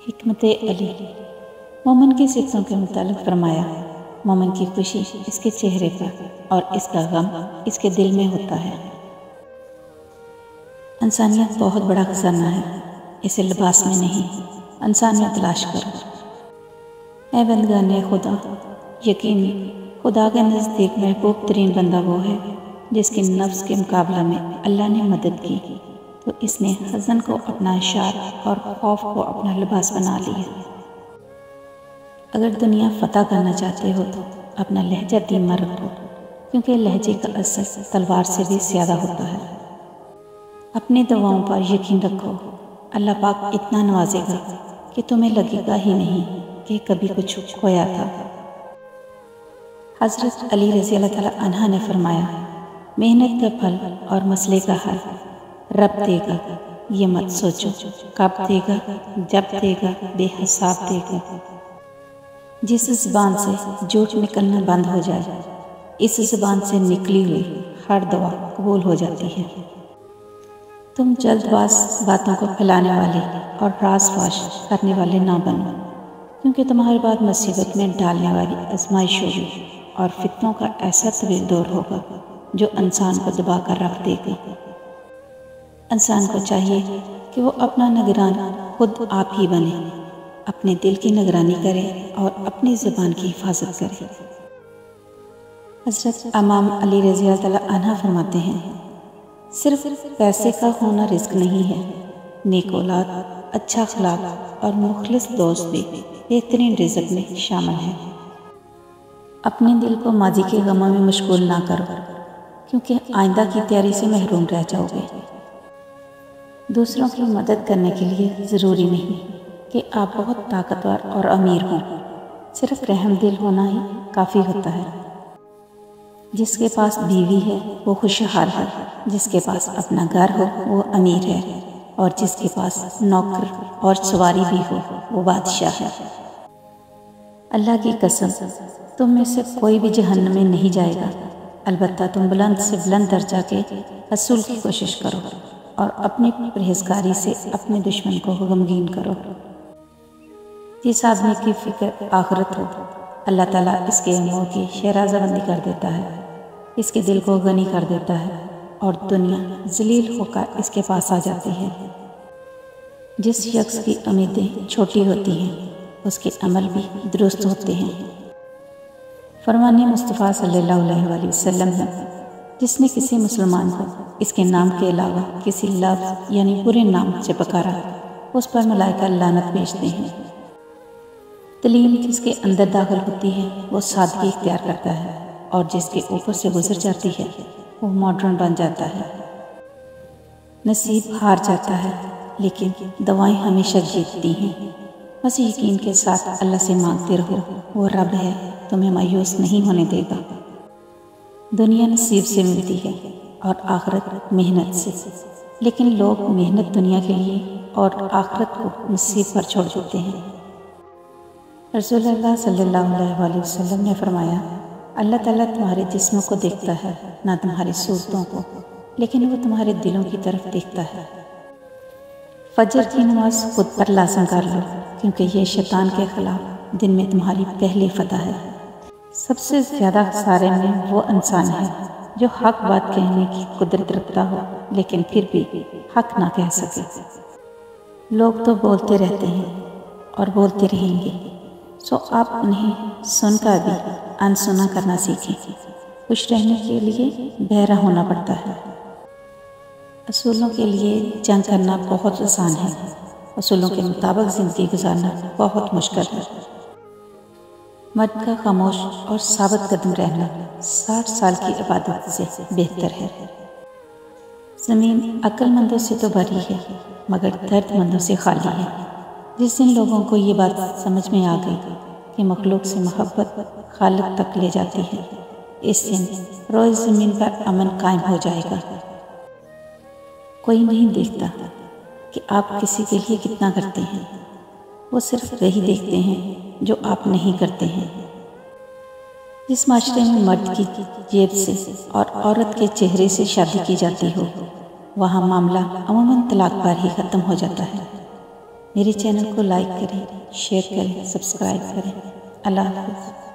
हिकमत अली। मोमिन की सिफतों के मुतालिक फरमाया, मोमिन की खुशी इसके चेहरे पर और इसका गम इसके दिल में होता है। इंसानियत बहुत बड़ा खजाना है, इसे लिबास में नहीं इंसान में तलाश करो। ऐ बंदगाने खुदा, यकीन खुदा के नज़दीक महबूब तरीन बंदा वो है जिसकी नफ्स के मुकाबला में अल्लाह ने मदद की तो इसने हज़न को अपना इशार और खौफ को अपना लिबास बना लिया। अगर दुनिया फतह करना चाहते हो तो अपना लहजा धीमा रखो, क्योंकि लहजे का असर तलवार से भी ज़्यादा होता है। अपनी दुआओं पर यकीन रखो, अल्लाह पाक इतना नवाजेगा कि तुम्हें लगेगा ही नहीं कि कभी कुछ खोया था। हज़रत अली रज़ी अल्लाह ताला अन्हा ने फरमाया, मेहनत का फल और मसले का हल रब देगा, ये मत सोचो कब देगा, जब देगा, बेहिसाब देगा। जिस ज़ुबान से झूठ निकलना बंद हो जाए, इस ज़ुबान से निकली हुई हर दुआ कबूल हो जाती है। तुम जल्दबाज बातों को फैलाने वाले और राज फाश करने वाले ना बनो, क्योंकि तुम्हारे बाद मुसीबत में डालने वाली आजमाइश होगी और फितनों का ऐसा तवील दौर होगा जो इंसान को दबा कर रख देगा। इंसान को चाहिए कि वो अपना निगरान खुद आप ही बने, अपने दिल की निगरानी करे और अपनी ज़ुबान की हिफाजत करे। हज़रत इमाम अली रज़ी अल्लाह ताला अन्हा फरमाते हैं, सिर्फ पैसे का होना रिस्क नहीं है, नेक औलाद, अच्छा अखलाक और मुखलिस दोस्त भी बेहतरीन रिज़्क में शामिल है। अपने दिल को माजी के गमों में मशगूल ना करो, क्योंकि आइंदा की तैयारी से महरूम रह जाओगे। दूसरों की मदद करने के लिए ज़रूरी नहीं कि आप बहुत ताकतवर और अमीर हों, सिर्फ रहम दिल होना ही काफ़ी होता है। जिसके पास बीवी है वो खुशहाल है, जिसके पास अपना घर हो वो अमीर है, और जिसके पास नौकर और सवारी भी हो वो बादशाह है। अल्लाह की कसम, तुम में से कोई भी जहन्नम में नहीं जाएगा, अलबत्ता तुम बुलंद से बुलंद दर्जा के हसूल की कोशिश करो और अपनी परहेज़गारी से अपने दुश्मन को गमगीन करो। जिस आदमी की फ़िक्र आखिरत हो, अल्लाह ताला इसके अमूर की शहराज़बंदी कर देता है, इसके दिल को गनी कर देता है और दुनिया ज़लील होकर इसके पास आ जाती है। जिस शख्स की उम्मीदें छोटी होती हैं उसके अमल भी दुरुस्त होते हैं। फरमाने मुस्तफ़ा सल्लल्लाहु अलैहि वसल्लम है, जिसने किसी मुसलमान को इसके नाम के अलावा किसी लफ्ज़ यानी बुरे नाम से पुकारा, उस पर मलाइका लानत भेजते हैं। तलीम जिसके अंदर दाखिल होती है वो सादगी इख्तियार करता है, और जिसके ऊपर से गुजर जाती है वो मॉडर्न बन जाता है। नसीब हार जाता है, लेकिन दवाएं हमेशा जीतती हैं। बस यकीन के साथ अल्लाह से मांगते रहो, वो रब है, तुम्हें मायूस नहीं होने देगा। दुनिया नसीब से मिलती है और आखिरत मेहनत से, लेकिन लोग मेहनत दुनिया के लिए और आखिरत को नसीब पर छोड़ देते हैं। रसूलुल्लाह सल्लल्लाहु अलैहि वसल्लम ने फरमाया, अल्लाह ताला तुम्हारे जिस्मों को देखता है, ना तुम्हारी सूरतों को, लेकिन वो तुम्हारे दिलों की तरफ देखता है। फजर की नमाज खुद पर लाज़िम कर लो, क्योंकि ये शैतान के खिलाफ दिन में तुम्हारी पहली फतह है। सबसे ज़्यादा खसारे में वो इंसान है जो हक बात कहने की कुदरत रखता हो, लेकिन फिर भी हक ना कह सके। लोग तो बोलते रहते हैं और बोलते रहेंगे, सो आप उन्हें सुनकर भी अनसुना करना सीखें। खुश रहने के लिए बहरा होना पड़ता है। असूलों के लिए जंग करना बहुत आसान है, असूलों के मुताबिक ज़िंदगी गुजारना बहुत मुश्किल है। मर्द का खामोश और साबित कदम रहना 60 साल की इबादत से बेहतर है। ज़मीन अक्लमंदों से तो भरी है, मगर दर्दमंदों से खाली है। जिस दिन लोगों को ये बात समझ में आ गई कि मखलूक से मोहब्बत खालिक तक ले जाती है, इस दिन रोज़ ज़मीन पर अमन कायम हो जाएगा। कोई नहीं देखता कि आप किसी के लिए कितना करते हैं, वो सिर्फ वही देखते हैं जो आप नहीं करते हैं। जिस माशरे में मर्द की जेब से और औरत के चेहरे से शादी की जाती हो, वहाँ मामला अमूमन तलाक पर ही ख़त्म हो जाता है। मेरे चैनल को लाइक करें, शेयर करें, सब्सक्राइब करें। अल्लाह हाफ़िज़।